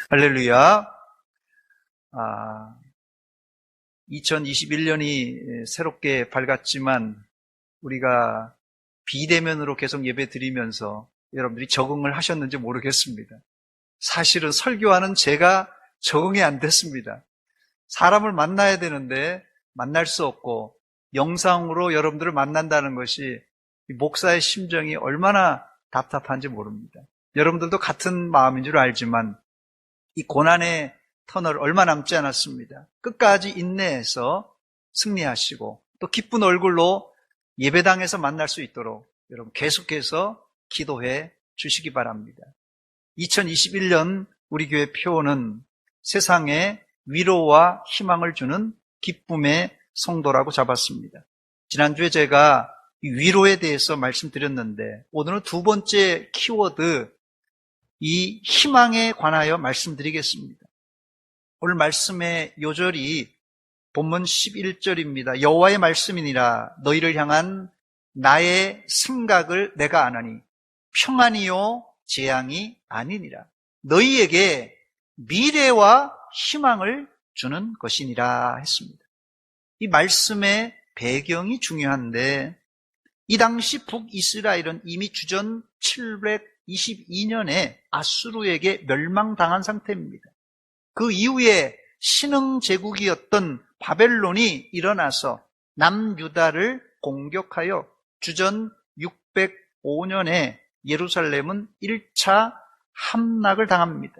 할렐루야. 2021년이 새롭게 밝았지만 우리가 비대면으로 계속 예배 드리면서 여러분들이 적응을 하셨는지 모르겠습니다. 사실은 설교하는 제가 적응이 안 됐습니다. 사람을 만나야 되는데 만날 수 없고 영상으로 여러분들을 만난다는 것이 목사의 심정이 얼마나 답답한지 모릅니다. 여러분들도 같은 마음인 줄 알지만 이 고난의 터널 얼마 남지 않았습니다. 끝까지 인내해서 승리하시고 또 기쁜 얼굴로 예배당에서 만날 수 있도록 여러분 계속해서 기도해 주시기 바랍니다. 2021년 우리 교회 표어는 세상에 위로와 희망을 주는 기쁨의 성도라고 잡았습니다. 지난주에 제가 위로에 대해서 말씀드렸는데 오늘은 두 번째 키워드 이 희망에 관하여 말씀드리겠습니다. 오늘 말씀의 요절이 본문 11절입니다. 여호와의 말씀이니라 너희를 향한 나의 생각을 내가 아나니 평안이요 재앙이 아니니라. 너희에게 미래와 희망을 주는 것이니라 했습니다. 이 말씀의 배경이 중요한데 이 당시 북이스라엘은 이미 주전 722년에 아수르에게 멸망당한 상태입니다. 그 이후에 신흥 제국이었던 바벨론이 일어나서 남유다를 공격하여 주전 605년에 예루살렘은 1차 함락을 당합니다.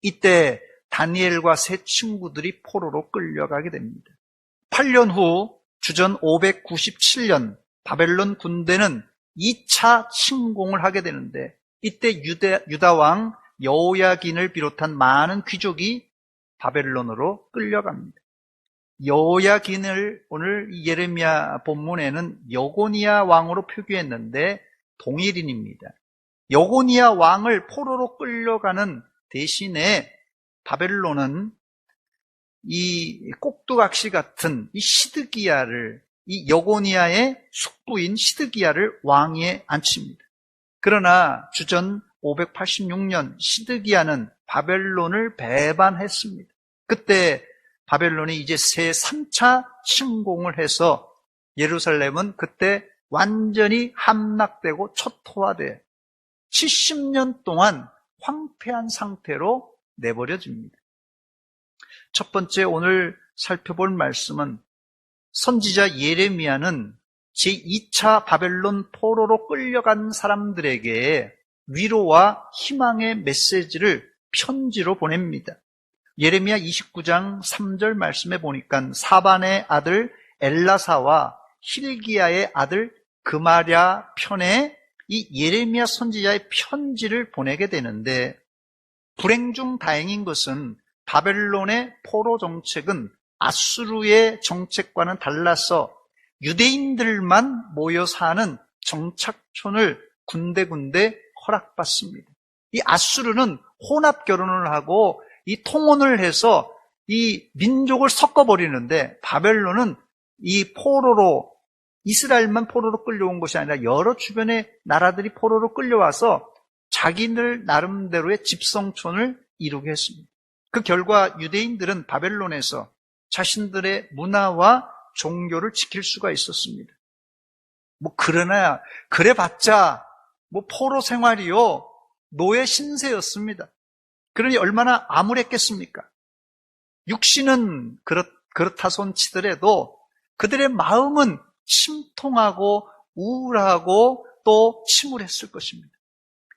이때 다니엘과 세 친구들이 포로로 끌려가게 됩니다. 8년 후 주전 597년 바벨론 군대는 2차 침공을 하게 되는데 이때 유다 왕 여호야긴을 비롯한 많은 귀족이 바벨론으로 끌려갑니다. 여호야긴을 오늘 예레미야 본문에는 여고니아 왕으로 표기했는데 동일인입니다. 여고니아 왕을 포로로 끌려가는 대신에 바벨론은 이 꼭두각시 같은 이 시드기야를 이 여고니아의 숙부인 시드기야를 왕위에 앉힙니다. 그러나 주전 586년 시드기야는 바벨론을 배반했습니다. 그때 바벨론이 이제 새 3차 침공을 해서 예루살렘은 그때 완전히 함락되고 초토화돼 70년 동안 황폐한 상태로 내버려집니다. 첫 번째 오늘 살펴볼 말씀은 선지자 예레미야는 제2차 바벨론 포로로 끌려간 사람들에게 위로와 희망의 메시지를 편지로 보냅니다. 예레미야 29장 3절 말씀에 보니까 사반의 아들 엘라사와 힐기야의 아들 그마랴 편에 이 예레미야 선지자의 편지를 보내게 되는데 불행 중 다행인 것은 바벨론의 포로 정책은 아수르의 정책과는 달라서 유대인들만 모여 사는 정착촌을 군데군데 허락받습니다. 이 아수르는 혼합 결혼을 하고 이 통혼을 해서 이 민족을 섞어버리는데 바벨론은 이 포로로 이스라엘만 포로로 끌려온 것이 아니라 여러 주변의 나라들이 포로로 끌려와서 자기들 나름대로의 집성촌을 이루게 했습니다. 그 결과 유대인들은 바벨론에서 자신들의 문화와 종교를 지킬 수가 있었습니다. 그러나 그래봤자 포로 생활이요 노예 신세였습니다. 그러니 얼마나 암울했겠습니까? 육신은 그렇다 손 치더라도 그들의 마음은 침통하고 우울하고 또 침울했을 것입니다.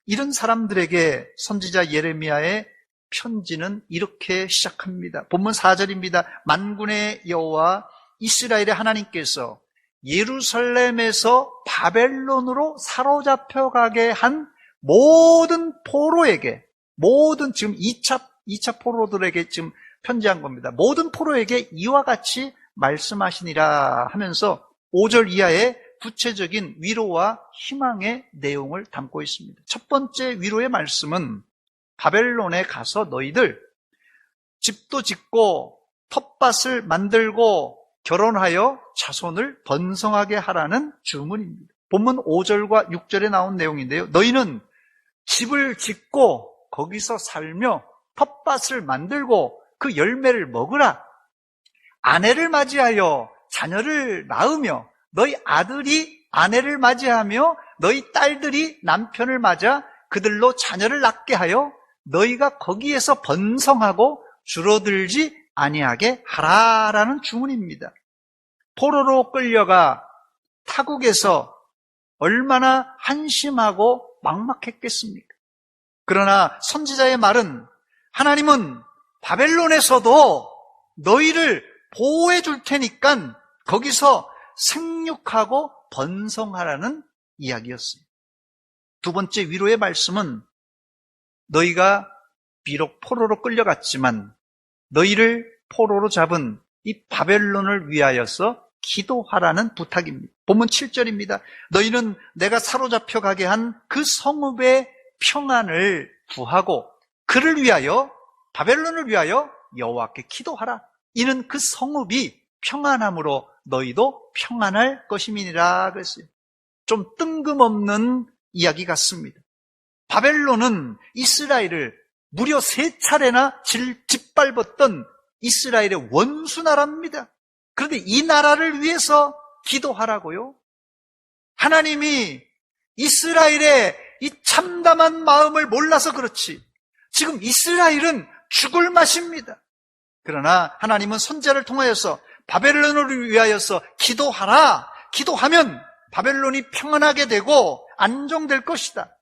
이런 사람들에게 선지자 예레미야의 편지는 이렇게 시작합니다. 본문 4절입니다. 만군의 여호와 이스라엘의 하나님께서 예루살렘에서 바벨론으로 사로잡혀가게 한 모든 포로에게, 모든 지금 2차 포로들에게 지금 편지한 겁니다. 모든 포로에게 이와 같이 말씀하시니라 하면서 5절 이하에 구체적인 위로와 희망의 내용을 담고 있습니다. 첫 번째 위로의 말씀은 바벨론에 가서 너희들 집도 짓고 텃밭을 만들고 결혼하여 자손을 번성하게 하라는 주문입니다. 본문 5절과 6절에 나온 내용인데요. 너희는 집을 짓고 거기서 살며 텃밭을 만들고 그 열매를 먹으라. 아내를 맞이하여 자녀를 낳으며 너희 아들이 아내를 맞이하며 너희 딸들이 남편을 맞아 그들로 자녀를 낳게 하여 너희가 거기에서 번성하고 줄어들지 아니하게 하라라는 주문입니다. 포로로 끌려가 타국에서 얼마나 한심하고 막막했겠습니까? 그러나 선지자의 말은 하나님은 바벨론에서도 너희를 보호해 줄 테니까 거기서 생육하고 번성하라는 이야기였습니다. 두 번째 위로의 말씀은 너희가 비록 포로로 끌려갔지만 너희를 포로로 잡은 이 바벨론을 위하여서 기도하라는 부탁입니다. 본문 7절입니다. 너희는 내가 사로잡혀 가게 한 그 성읍의 평안을 구하고 그를 위하여 바벨론을 위하여 여호와께 기도하라. 이는 그 성읍이 평안함으로 너희도 평안할 것임이니라 그랬어요. 좀 뜬금없는 이야기 같습니다. 바벨론은 이스라엘을 무려 3차례나 짓밟았던 이스라엘의 원수 나라입니다. 그런데 이 나라를 위해서 기도하라고요? 하나님이 이스라엘의 이 참담한 마음을 몰라서 그렇지 지금 이스라엘은 죽을 맛입니다. 그러나 하나님은 선지자를 통하여서 바벨론을 위하여서 기도하라. 기도하면 바벨론이 평안하게 되고 안정될 것이다.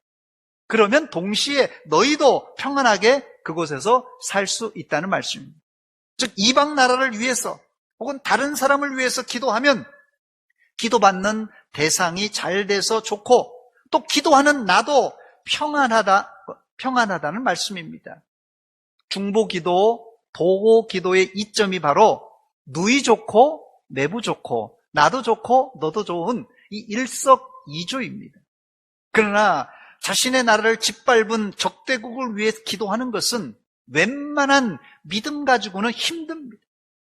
그러면 동시에 너희도 평안하게 그곳에서 살 수 있다는 말씀입니다. 즉 이방 나라를 위해서 혹은 다른 사람을 위해서 기도하면 기도받는 대상이 잘 돼서 좋고 또 기도하는 나도 평안하다는 말씀입니다. 중보기도, 도고기도의 이점이 바로 누이 좋고 내부 좋고 나도 좋고 너도 좋은 이 일석이조입니다. 그러나 자신의 나라를 짓밟은 적대국을 위해 기도하는 것은 웬만한 믿음 가지고는 힘듭니다.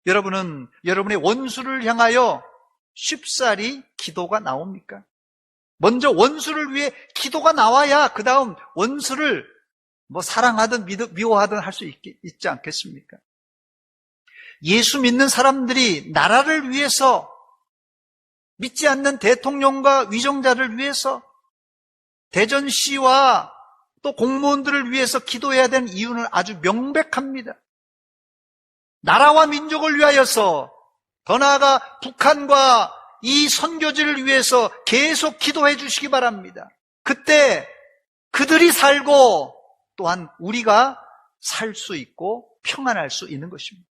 여러분은 여러분의 원수를 향하여 쉽사리 기도가 나옵니까? 먼저 원수를 위해 기도가 나와야 그 다음 원수를 사랑하든 미워하든 할 수 있지 않겠습니까? 예수 믿는 사람들이 나라를 위해서 믿지 않는 대통령과 위정자를 위해서 대전시와 또 공무원들을 위해서 기도해야 되는 이유는 아주 명백합니다. 나라와 민족을 위하여서 더 나아가 북한과 이 선교지를 위해서 계속 기도해 주시기 바랍니다. 그때 그들이 살고 또한 우리가 살 수 있고 평안할 수 있는 것입니다.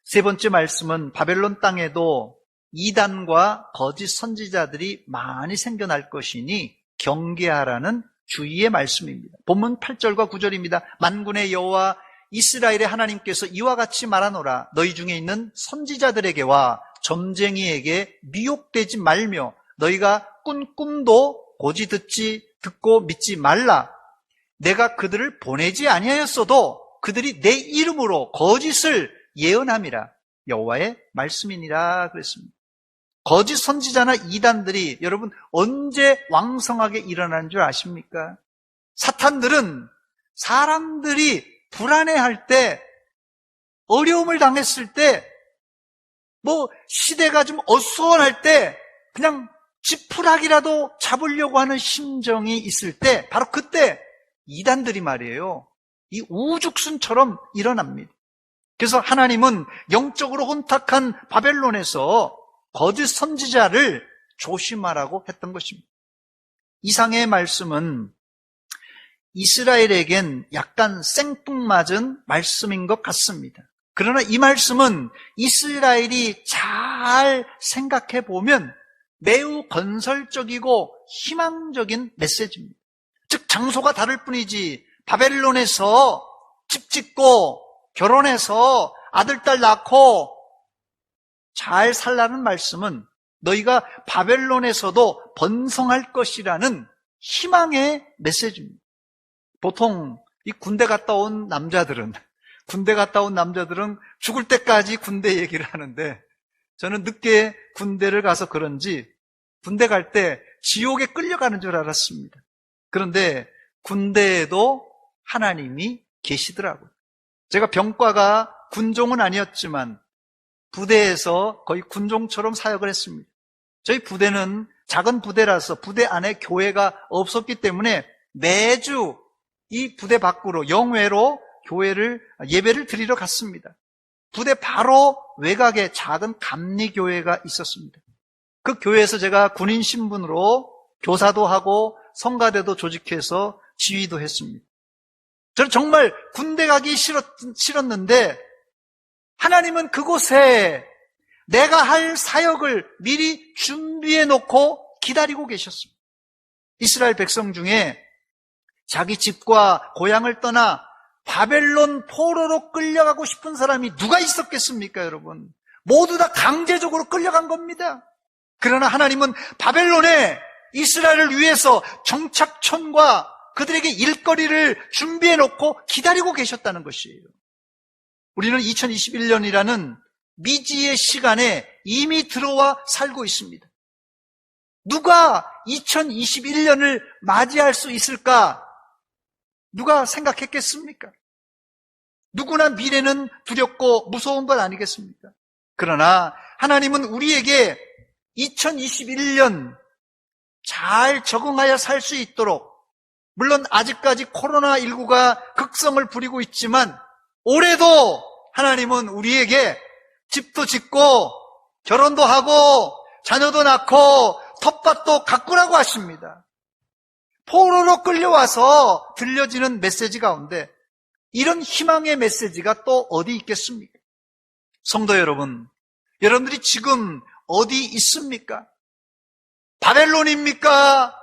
세 번째 말씀은 바벨론 땅에도 이단과 거짓 선지자들이 많이 생겨날 것이니 경계하라는 주의의 말씀입니다. 본문 8절과 9절입니다. 만군의 여호와 이스라엘의 하나님께서 이와 같이 말하노라. 너희 중에 있는 선지자들에게와 점쟁이에게 미혹되지 말며 너희가 꾼 꿈도 고지 듣고 믿지 말라. 내가 그들을 보내지 아니하였어도 그들이 내 이름으로 거짓을 예언함이라. 여호와의 말씀이니라 그랬습니다. 거짓 선지자나 이단들이 여러분 언제 왕성하게 일어나는 줄 아십니까? 사탄들은 사람들이 불안해할 때, 어려움을 당했을 때, 시대가 좀 어수선할 때 그냥 지푸라기라도 잡으려고 하는 심정이 있을 때 바로 그때 이단들이 말이에요. 이 우죽순처럼 일어납니다. 그래서 하나님은 영적으로 혼탁한 바벨론에서 거짓 선지자를 조심하라고 했던 것입니다. 이상의 말씀은 이스라엘에겐 약간 생뚱맞은 말씀인 것 같습니다. 그러나 이 말씀은 이스라엘이 잘 생각해 보면 매우 건설적이고 희망적인 메시지입니다. 즉 장소가 다를 뿐이지 바벨론에서 집 짓고 결혼해서 아들, 딸 낳고 잘 살라는 말씀은 너희가 바벨론에서도 번성할 것이라는 희망의 메시지입니다. 보통 이 군대 갔다 온 남자들은 죽을 때까지 군대 얘기를 하는데 저는 늦게 군대를 가서 그런지 군대 갈 때 지옥에 끌려가는 줄 알았습니다. 그런데 군대에도 하나님이 계시더라고요. 제가 병과가 군종은 아니었지만 부대에서 거의 군종처럼 사역을 했습니다. 저희 부대는 작은 부대라서 부대 안에 교회가 없었기 때문에 매주 이 부대 밖으로 영외로 예배를 드리러 갔습니다. 부대 바로 외곽에 작은 감리교회가 있었습니다. 그 교회에서 제가 군인 신분으로 교사도 하고 성가대도 조직해서 지휘도 했습니다. 저는 정말 군대 가기 싫었는데 하나님은 그곳에 내가 할 사역을 미리 준비해 놓고 기다리고 계셨습니다. 이스라엘 백성 중에 자기 집과 고향을 떠나 바벨론 포로로 끌려가고 싶은 사람이 누가 있었겠습니까, 여러분? 모두 다 강제적으로 끌려간 겁니다. 그러나 하나님은 바벨론에 이스라엘을 위해서 정착촌과 그들에게 일거리를 준비해 놓고 기다리고 계셨다는 것이에요. 우리는 2021년이라는 미지의 시간에 이미 들어와 살고 있습니다. 누가 2021년을 맞이할 수 있을까? 누가 생각했겠습니까? 누구나 미래는 두렵고 무서운 것 아니겠습니까? 그러나 하나님은 우리에게 2021년 잘 적응하여 살 수 있도록, 물론 아직까지 코로나19가 극성을 부리고 있지만 올해도 하나님은 우리에게 집도 짓고 결혼도 하고 자녀도 낳고 텃밭도 가꾸라고 하십니다. 포로로 끌려와서 들려지는 메시지 가운데 이런 희망의 메시지가 또 어디 있겠습니까? 성도 여러분, 여러분들이 지금 어디 있습니까? 바벨론입니까?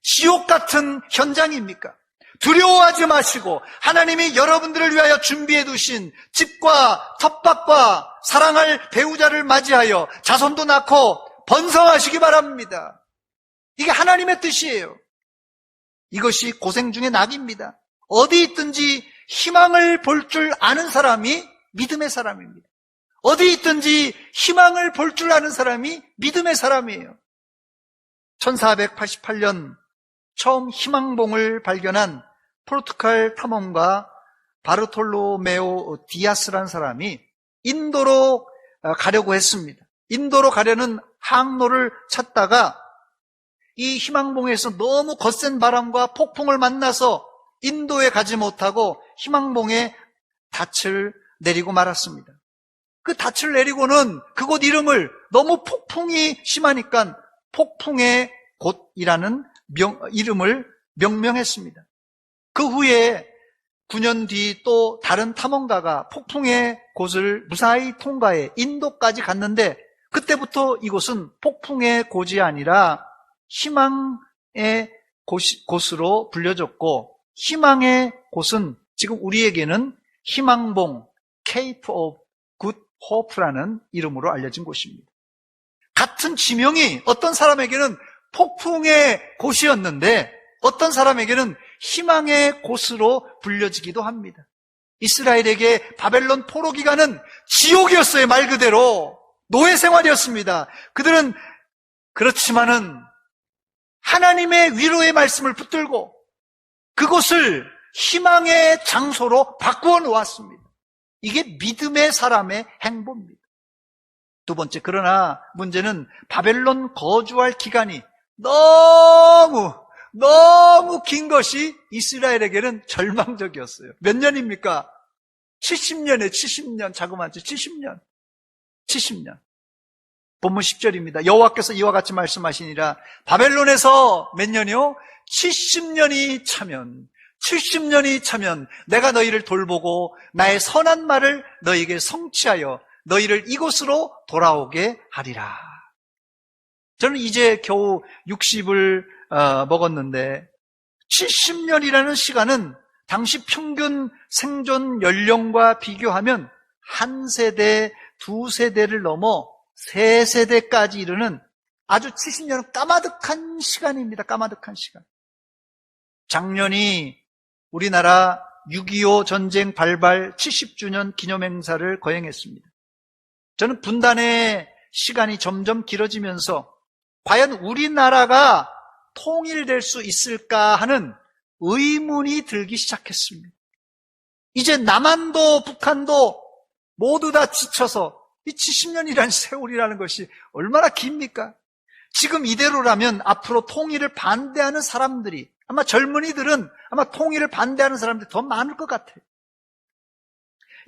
지옥 같은 현장입니까? 두려워하지 마시고 하나님이 여러분들을 위하여 준비해 두신 집과 텃밭과 사랑할 배우자를 맞이하여 자손도 낳고 번성하시기 바랍니다. 이게 하나님의 뜻이에요. 이것이 고생 중의 낙입니다. 어디 있든지 희망을 볼 줄 아는 사람이 믿음의 사람입니다. 어디 있든지 희망을 볼 줄 아는 사람이 믿음의 사람이에요. 1488년 처음 희망봉을 발견한 포르투갈 탐험가 바르톨로메오 디아스라는 사람이 인도로 가려고 했습니다. 인도로 가려는 항로를 찾다가 이 희망봉에서 너무 거센 바람과 폭풍을 만나서 인도에 가지 못하고 희망봉에 닻을 내리고 말았습니다. 그 닻을 내리고는 그곳 이름을 너무 폭풍이 심하니까 폭풍의 곳이라는 이름을 명명했습니다. 그 후에 9년 뒤 또 다른 탐험가가 폭풍의 곳을 무사히 통과해 인도까지 갔는데 그때부터 이곳은 폭풍의 곳이 아니라 희망의 곳으로 불려졌고, 희망의 곳은 지금 우리에게는 희망봉, Cape of Good Hope라는 이름으로 알려진 곳입니다. 같은 지명이 어떤 사람에게는 폭풍의 곳이었는데 어떤 사람에게는 희망의 곳으로 불려지기도 합니다. 이스라엘에게 바벨론 포로 기간은 지옥이었어요. 말 그대로 노예 생활이었습니다. 그들은 그렇지만은 하나님의 위로의 말씀을 붙들고 그곳을 희망의 장소로 바꾸어 놓았습니다. 이게 믿음의 사람의 행보입니다. 두 번째, 그러나 문제는 바벨론 거주할 기간이 너무 긴 것이 이스라엘에게는 절망적이었어요. 몇 년입니까? 70년에 70년, 자그마치 70년. 본문 10절입니다. 여호와께서 이와 같이 말씀하시니라. 바벨론에서 몇 년이요? 70년이 차면 내가 너희를 돌보고 나의 선한 말을 너희에게 성취하여 너희를 이곳으로 돌아오게 하리라. 저는 이제 겨우 60을 먹었는데 70년이라는 시간은 당시 평균 생존 연령과 비교하면 한 세대, 두 세대를 넘어 세 세대까지 이르는 아주 70년은 까마득한 시간입니다. 까마득한 시간. 작년이 우리나라 6.25 전쟁 발발 70주년 기념행사를 거행했습니다. 저는 분단의 시간이 점점 길어지면서 과연 우리나라가 통일될 수 있을까 하는 의문이 들기 시작했습니다. 이제 남한도 북한도 모두 다 지쳐서 이 70년이라는 세월이라는 것이 얼마나 깁니까? 지금 이대로라면 앞으로 통일을 반대하는 사람들이, 아마 젊은이들은 아마 통일을 반대하는 사람들이 더 많을 것 같아요.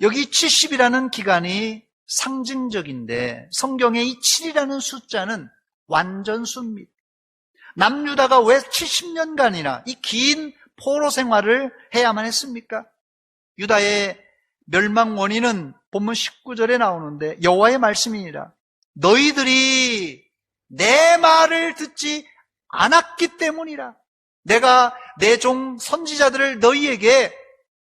여기 70이라는 기간이 상징적인데 성경의 이 7이라는 숫자는 완전수입니다. 남유다가 왜 70년간이나 이 긴 포로 생활을 해야만 했습니까? 유다의 멸망 원인은 본문 19절에 나오는데 여호와의 말씀이니라. 너희들이 내 말을 듣지 않았기 때문이라. 내가 내 종 선지자들을 너희에게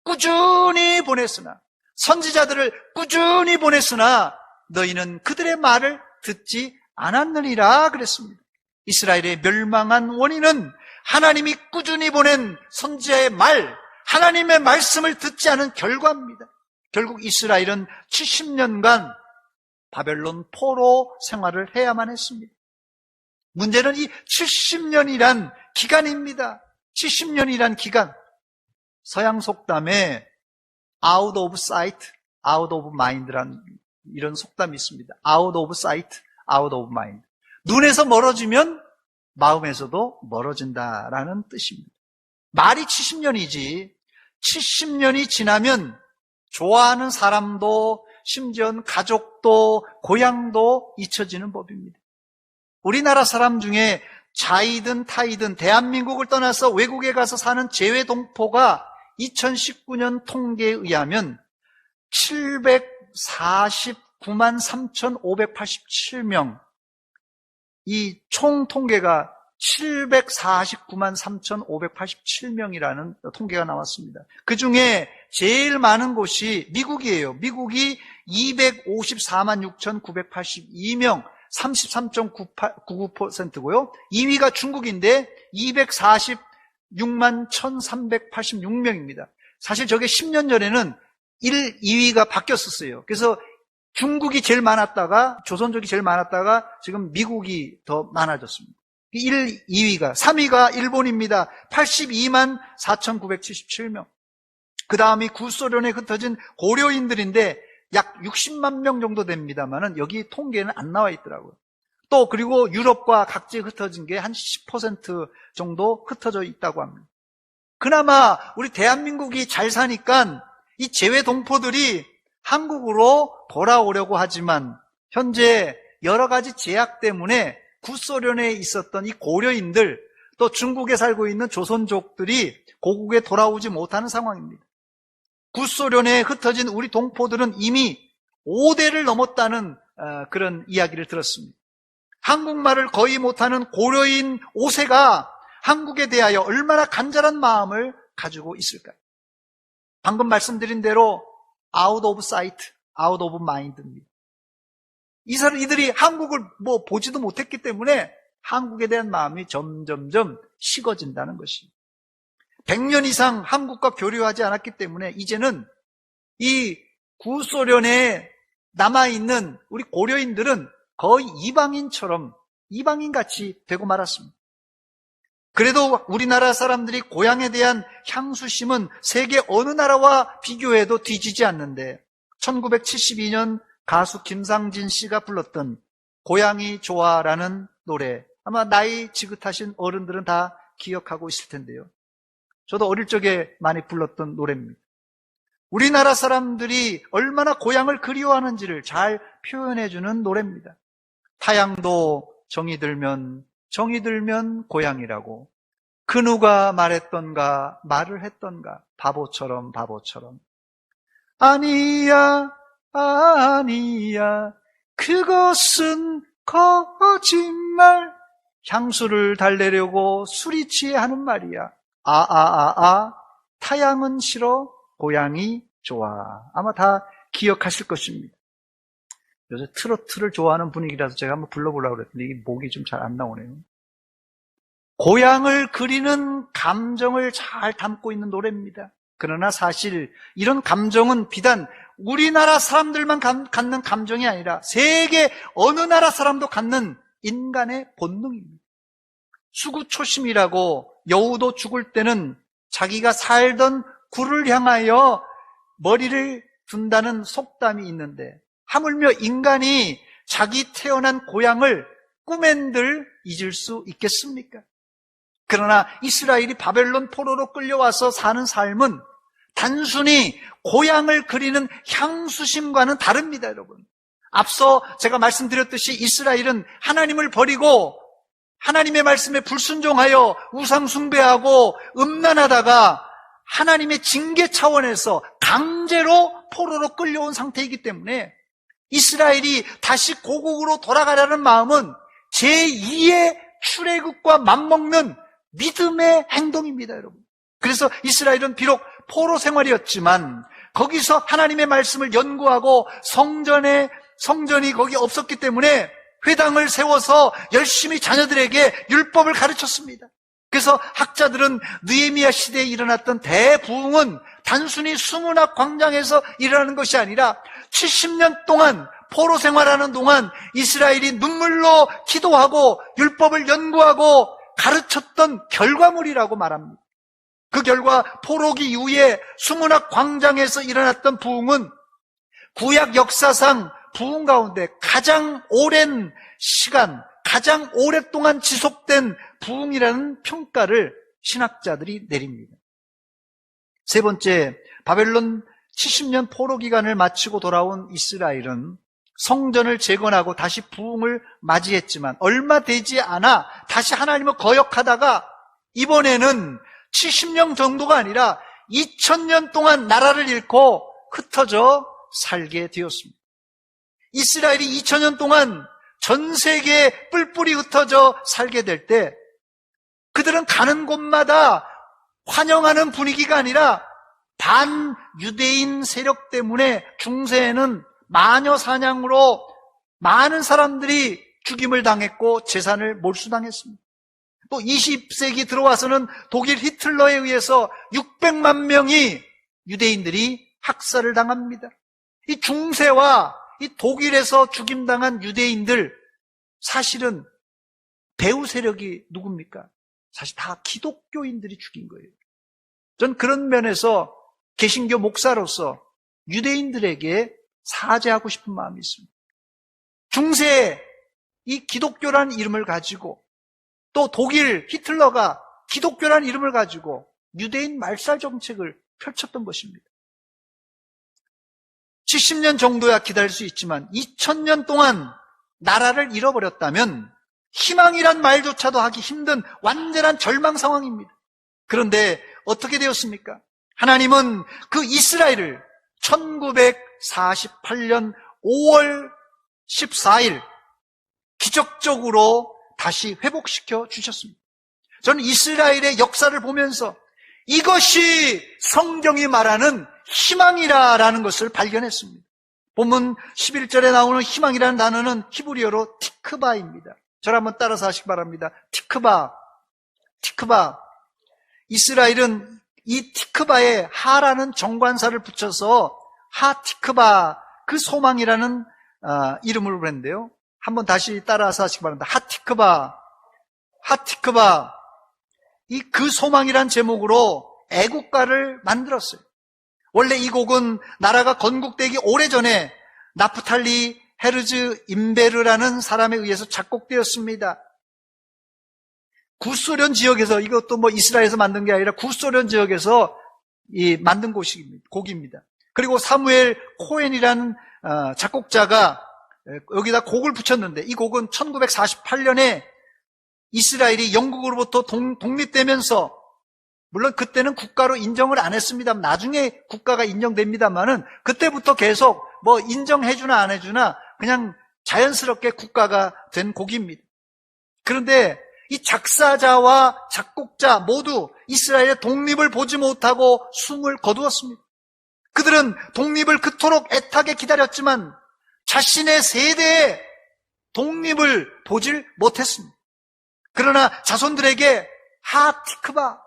꾸준히 보냈으나, 선지자들을 꾸준히 보냈으나 너희는 그들의 말을 듣지 않았느니라 그랬습니다. 이스라엘의 멸망한 원인은 하나님이 꾸준히 보낸 선지자의 말, 하나님의 말씀을 듣지 않은 결과입니다. 결국 이스라엘은 70년간 바벨론 포로 생활을 해야만 했습니다. 문제는 이 70년이란 기간입니다. 70년이란 기간. 서양 속담에 out of sight, out of mind라는 이런 속담이 있습니다. out of sight, out of mind. 눈에서 멀어지면 마음에서도 멀어진다라는 뜻입니다. 말이 70년이지 70년이 지나면 좋아하는 사람도 심지어 가족도 고향도 잊혀지는 법입니다. 우리나라 사람 중에 자이든 타이든 대한민국을 떠나서 외국에 가서 사는 재외동포가 2019년 통계에 의하면 749만 3,587명, 이 총 통계가 749만 3,587명이라는 통계가 나왔습니다. 그 중에 제일 많은 곳이 미국이에요. 미국이 254만 6,982명, 33.99%고요. 2위가 중국인데 246만 1,386명입니다. 사실 저게 10년 전에는 2위가 바뀌었었어요. 그래서 중국이 제일 많았다가 조선족이 제일 많았다가 지금 미국이 더 많아졌습니다. 2위가 3위가 일본입니다. 82만 4,977명. 그 다음이 구소련에 흩어진 고려인들인데 약 60만 명 정도 됩니다만은 여기 통계는 안 나와 있더라고요. 또 그리고 유럽과 각지에 흩어진 게 한 10% 정도 흩어져 있다고 합니다. 그나마 우리 대한민국이 잘 사니까 이 재외 동포들이 한국으로 돌아오려고 하지만 현재 여러 가지 제약 때문에 구소련에 있었던 이 고려인들, 또 중국에 살고 있는 조선족들이 고국에 돌아오지 못하는 상황입니다. 구소련에 흩어진 우리 동포들은 이미 5대를 넘었다는 그런 이야기를 들었습니다. 한국말을 거의 못하는 고려인 5세가 한국에 대하여 얼마나 간절한 마음을 가지고 있을까요? 방금 말씀드린 대로 out of sight, out of mind입니다. 이들이 한국을 보지도 못했기 때문에 한국에 대한 마음이 점점점 식어진다는 것입니다. 100년 이상 한국과 교류하지 않았기 때문에 이제는 이 구소련에 남아있는 우리 고려인들은 거의 이방인처럼 이방인같이 되고 말았습니다. 그래도 우리나라 사람들이 고향에 대한 향수심은 세계 어느 나라와 비교해도 뒤지지 않는데 1972년 가수 김상진 씨가 불렀던 고향이 좋아라는 노래, 아마 나이 지긋하신 어른들은 다 기억하고 있을 텐데요. 저도 어릴 적에 많이 불렀던 노래입니다. 우리나라 사람들이 얼마나 고향을 그리워하는지를 잘 표현해주는 노래입니다. 타향도 정이 들면 고향이라고 그 누가 말했던가 말을 했던가 바보처럼 아니야 그것은 거짓말 향수를 달래려고 술이 취해 하는 말이야. 타향은 싫어 고향이 좋아. 아마 다 기억하실 것입니다. 요새 트로트를 좋아하는 분위기라서 제가 한번 불러보려고 그랬는데 이게 목이 좀 잘 안 나오네요. 고향을 그리는 감정을 잘 담고 있는 노래입니다. 그러나 사실 이런 감정은 비단 우리나라 사람들만 갖는 감정이 아니라 세계 어느 나라 사람도 갖는 인간의 본능입니다. 수구초심이라고 여우도 죽을 때는 자기가 살던 굴을 향하여 머리를 둔다는 속담이 있는데, 하물며 인간이 자기 태어난 고향을 꿈엔들 잊을 수 있겠습니까? 그러나 이스라엘이 바벨론 포로로 끌려와서 사는 삶은 단순히 고향을 그리는 향수심과는 다릅니다, 여러분. 앞서 제가 말씀드렸듯이 이스라엘은 하나님을 버리고 하나님의 말씀에 불순종하여 우상 숭배하고 음란하다가 하나님의 징계 차원에서 강제로 포로로 끌려온 상태이기 때문에 이스라엘이 다시 고국으로 돌아가려는 마음은 제2의 출애굽과 맞먹는 믿음의 행동입니다, 여러분. 그래서 이스라엘은 비록 포로 생활이었지만 거기서 하나님의 말씀을 연구하고 성전이 거기 없었기 때문에 회당을 세워서 열심히 자녀들에게 율법을 가르쳤습니다. 그래서 학자들은 느헤미야 시대에 일어났던 대부흥은 단순히 수문학 광장에서 일어나는 것이 아니라 70년 동안 포로 생활하는 동안 이스라엘이 눈물로 기도하고 율법을 연구하고 가르쳤던 결과물이라고 말합니다. 그 결과 포로기 이후에 수문학 광장에서 일어났던 부흥은 구약 역사상 부흥 가운데 가장 오랜 시간, 가장 오랫동안 지속된 부흥이라는 평가를 신학자들이 내립니다. 세 번째, 바벨론 70년 포로 기간을 마치고 돌아온 이스라엘은 성전을 재건하고 다시 부흥을 맞이했지만 얼마 되지 않아 다시 하나님을 거역하다가 이번에는 70년 정도가 아니라 2000년 동안 나라를 잃고 흩어져 살게 되었습니다. 이스라엘이 2000년 동안 전 세계에 뿔뿔이 흩어져 살게 될 때 그들은 가는 곳마다 환영하는 분위기가 아니라 반유대인 세력 때문에 중세에는 마녀 사냥으로 많은 사람들이 죽임을 당했고 재산을 몰수당했습니다. 또 20세기 들어와서는 독일 히틀러에 의해서 600만 명이 유대인들이 학살을 당합니다. 이 중세와 이 독일에서 죽임당한 유대인들, 사실은 배후 세력이 누굽니까? 사실 다 기독교인들이 죽인 거예요. 전 그런 면에서 개신교 목사로서 유대인들에게 사죄하고 싶은 마음이 있습니다. 중세에 이 기독교라는 이름을 가지고 또 독일 히틀러가 기독교라는 이름을 가지고 유대인 말살 정책을 펼쳤던 것입니다. 70년 정도야 기다릴 수 있지만 2000년 동안 나라를 잃어버렸다면 희망이란 말조차도 하기 힘든 완전한 절망 상황입니다. 그런데 어떻게 되었습니까? 하나님은 그 이스라엘을 1948년 5월 14일 기적적으로 다시 회복시켜 주셨습니다. 저는 이스라엘의 역사를 보면서 이것이 성경이 말하는 희망이라는 것을 발견했습니다. 본문 11절에 나오는 희망이라는 단어는 히브리어로 티크바입니다. 저를 한번 따라서 하시기 바랍니다. 티크바. 이스라엘은 이 티크바에 하라는 정관사를 붙여서 하티크바, 그 소망이라는 이름을 부르는데요. 한번 다시 따라서 하시기 바랍니다. 하티크바. 이 그 소망이란 제목으로 애국가를 만들었어요. 원래 이 곡은 나라가 건국되기 오래전에 나프탈리 헤르즈 임베르라는 사람에 의해서 작곡되었습니다. 구소련 지역에서, 이것도 뭐 이스라엘에서 만든 게 아니라 구소련 지역에서 만든 곡입니다. 그리고 사무엘 코엔이라는 작곡자가 여기다 곡을 붙였는데, 이 곡은 1948년에 이스라엘이 영국으로부터 독립되면서, 물론 그때는 국가로 인정을 안 했습니다. 나중에 국가가 인정됩니다만은 그때부터 계속 뭐 인정해주나 안 해주나 그냥 자연스럽게 국가가 된 곡입니다. 그런데 이 작사자와 작곡자 모두 이스라엘의 독립을 보지 못하고 숨을 거두었습니다. 그들은 독립을 그토록 애타게 기다렸지만 자신의 세대의 독립을 보질 못했습니다. 그러나 자손들에게 하티크바,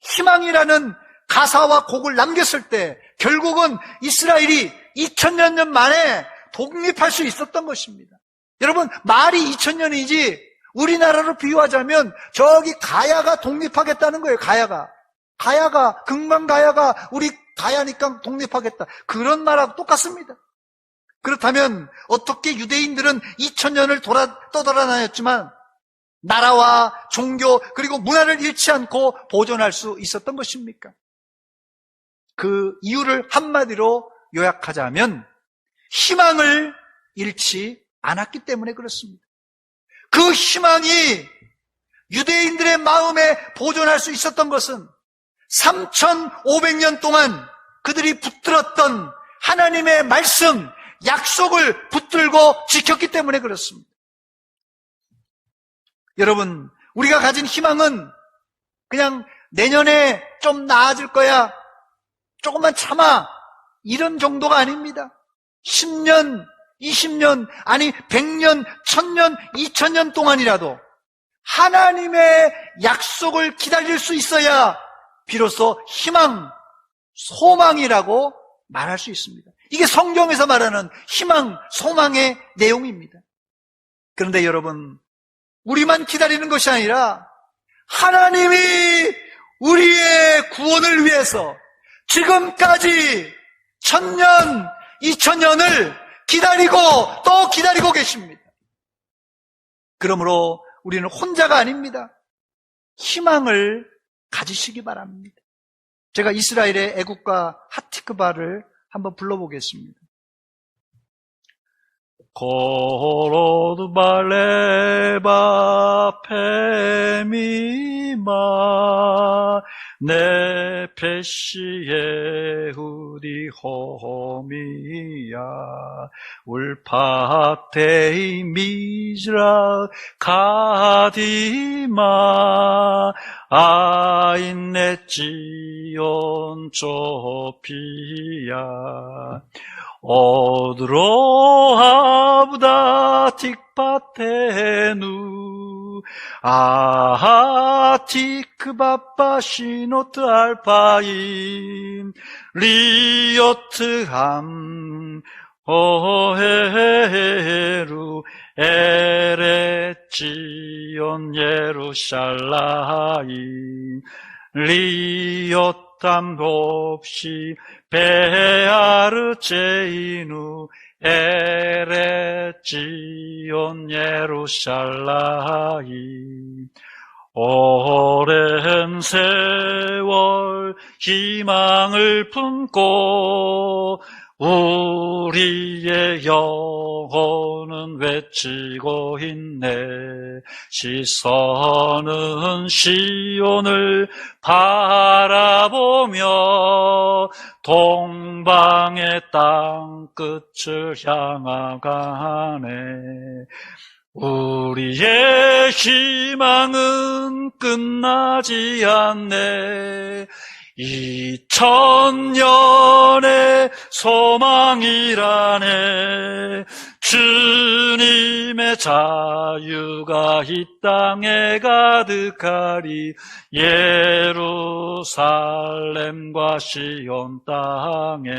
희망이라는 가사와 곡을 남겼을 때 결국은 이스라엘이 2000년 만에 독립할 수 있었던 것입니다. 여러분, 말이 2000년이지 우리나라로 비유하자면 저기 가야가 독립하겠다는 거예요. 가야가. 극망가야가 우리 가야니까 독립하겠다. 그런 말하고 똑같습니다. 그렇다면 어떻게 유대인들은 2000년을 떠돌아다녔지만 나라와 종교 그리고 문화를 잃지 않고 보존할 수 있었던 것입니까? 그 이유를 한마디로 요약하자면 희망을 잃지 않았기 때문에 그렇습니다. 그 희망이 유대인들의 마음에 보존할 수 있었던 것은 3500년 동안 그들이 붙들었던 하나님의 말씀, 약속을 붙들고 지켰기 때문에 그렇습니다. 여러분, 우리가 가진 희망은 그냥 내년에 좀 나아질 거야, 조금만 참아, 이런 정도가 아닙니다. 10년, 20년, 아니 100년, 1000년, 2000년 동안이라도 하나님의 약속을 기다릴 수 있어야 비로소 희망, 소망이라고 말할 수 있습니다. 이게 성경에서 말하는 희망, 소망의 내용입니다. 그런데 여러분, 우리만 기다리는 것이 아니라 하나님이 우리의 구원을 위해서 지금까지 1000년, 2000년을 기다리고 또 기다리고 계십니다. 그러므로 우리는 혼자가 아닙니다. 희망을 가지시기 바랍니다. 제가 이스라엘의 애국가 하티크바를 한번 불러보겠습니다. 코로드 발레바 페미마 네페시에 후디 호미야 울파테이 미즈라 가디마 아인네지온 조피야 어드로 하브다 틱파테누 아하티크바빠시노트 알파임 리오트함 오헤헤루 에레지온 예루살라임 리오탐 곱시 베아르제이누 에레지온 예루살라임 오랜 세월 희망을 품고 우리의 영혼은 외치고 있네. 시선은 시온을 바라보며 동방의 땅끝을 향하가네. 우리의 희망은 끝나지 않네. 2000년의 소망이라네. 주님의 자유가 이 땅에 가득하리. 예루살렘과 시온 땅에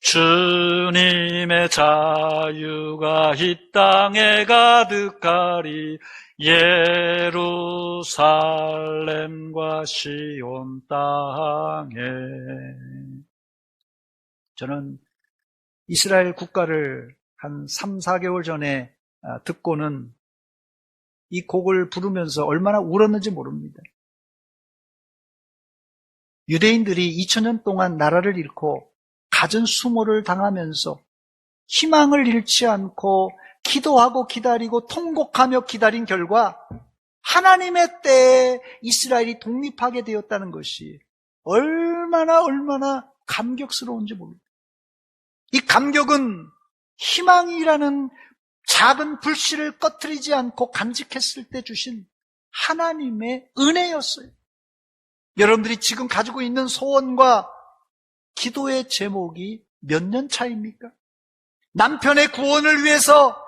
주님의 자유가 이 땅에 가득하리. 예루살렘과 시온 땅에. 저는 이스라엘 국가를 한 3, 4개월 전에 듣고는 이 곡을 부르면서 얼마나 울었는지 모릅니다. 유대인들이 2000년 동안 나라를 잃고 갖은 수모를 당하면서 희망을 잃지 않고 기도하고 기다리고 통곡하며 기다린 결과 하나님의 때에 이스라엘이 독립하게 되었다는 것이 얼마나 감격스러운지 모릅니다. 이 감격은 희망이라는 작은 불씨를 꺼트리지 않고 간직했을 때 주신 하나님의 은혜였어요. 여러분들이 지금 가지고 있는 소원과 기도의 제목이 몇 년 차입니까? 남편의 구원을 위해서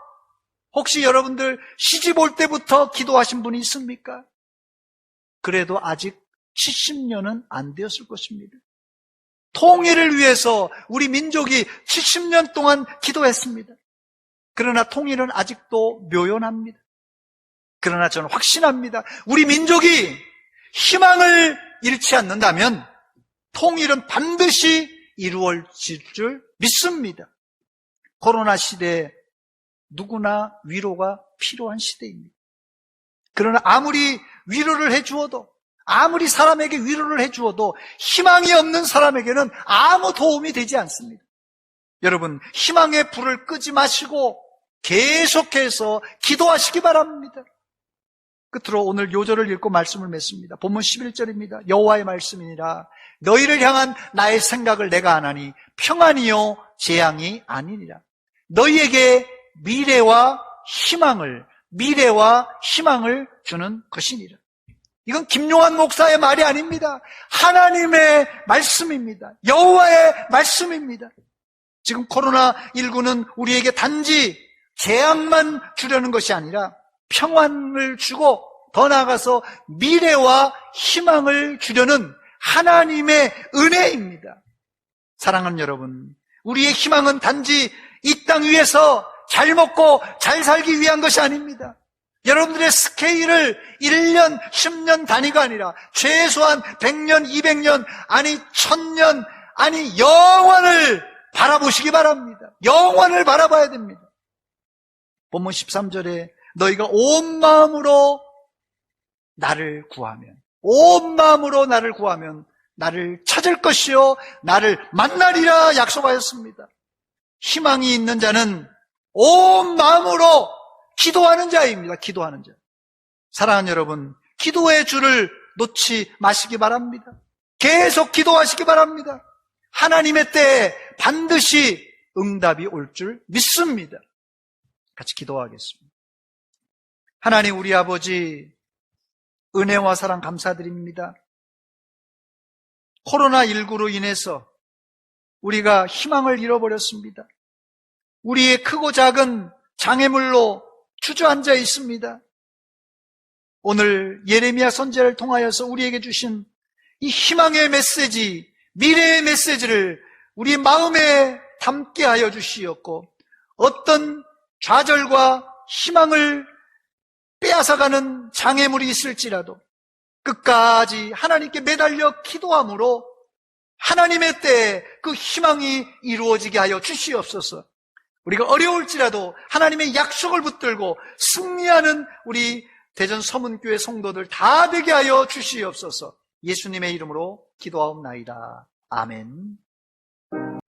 혹시 여러분들 시집 올 때부터 기도하신 분이 있습니까? 그래도 아직 70년은 안 되었을 것입니다. 통일을 위해서 우리 민족이 70년 동안 기도했습니다. 그러나 통일은 아직도 묘연합니다. 그러나 저는 확신합니다. 우리 민족이 희망을 잃지 않는다면 통일은 반드시 이루어질 줄 믿습니다. 코로나 시대에 누구나 위로가 필요한 시대입니다. 그러나 아무리 위로를 해주어도, 아무리 사람에게 위로를 해주어도 희망이 없는 사람에게는 아무 도움이 되지 않습니다. 여러분, 희망의 불을 끄지 마시고 계속해서 기도하시기 바랍니다. 끝으로 오늘 요절을 읽고 말씀을 맺습니다. 본문 11절입니다. 여호와의 말씀이니라. 너희를 향한 나의 생각을 내가 아나니 평안이요 재앙이 아니니라. 너희에게 미래와 희망을 주는 것이니라. 이건 김용환 목사의 말이 아닙니다. 하나님의 말씀입니다. 여호와의 말씀입니다. 지금 코로나19는 우리에게 단지 재앙만 주려는 것이 아니라 평안을 주고 더 나아가서 미래와 희망을 주려는 하나님의 은혜입니다. 사랑하는 여러분, 우리의 희망은 단지 이 땅 위에서 잘 먹고 잘 살기 위한 것이 아닙니다. 여러분들의 스케일을 1년, 10년 단위가 아니라 최소한 100년, 200년, 아니 1000년, 아니 영원을 바라보시기 바랍니다. 영원을 바라봐야 됩니다. 본문 13절에 너희가 온 마음으로 나를 구하면 나를 찾을 것이요 나를 만나리라 약속하였습니다. 희망이 있는 자는 온 마음으로 기도하는 자입니다. 기도하는 자. 사랑하는 여러분, 기도의 줄을 놓지 마시기 바랍니다. 계속 기도하시기 바랍니다. 하나님의 때에 반드시 응답이 올 줄 믿습니다. 같이 기도하겠습니다. 하나님 우리 아버지, 은혜와 사랑 감사드립니다. 코로나19로 인해서 우리가 희망을 잃어버렸습니다. 우리의 크고 작은 장애물로 주저앉아 있습니다. 오늘 예레미야 선지자를 통하여서 우리에게 주신 이 희망의 메시지, 미래의 메시지를 우리 마음에 담게 하여 주시었고, 어떤 좌절과 희망을 빼앗아가는 장애물이 있을지라도 끝까지 하나님께 매달려 기도함으로 하나님의 때에 그 희망이 이루어지게 하여 주시옵소서. 우리가 어려울지라도 하나님의 약속을 붙들고 승리하는 우리 대전 서문교회 성도들 다 되게 하여 주시옵소서. 예수님의 이름으로 기도하옵나이다. 아멘.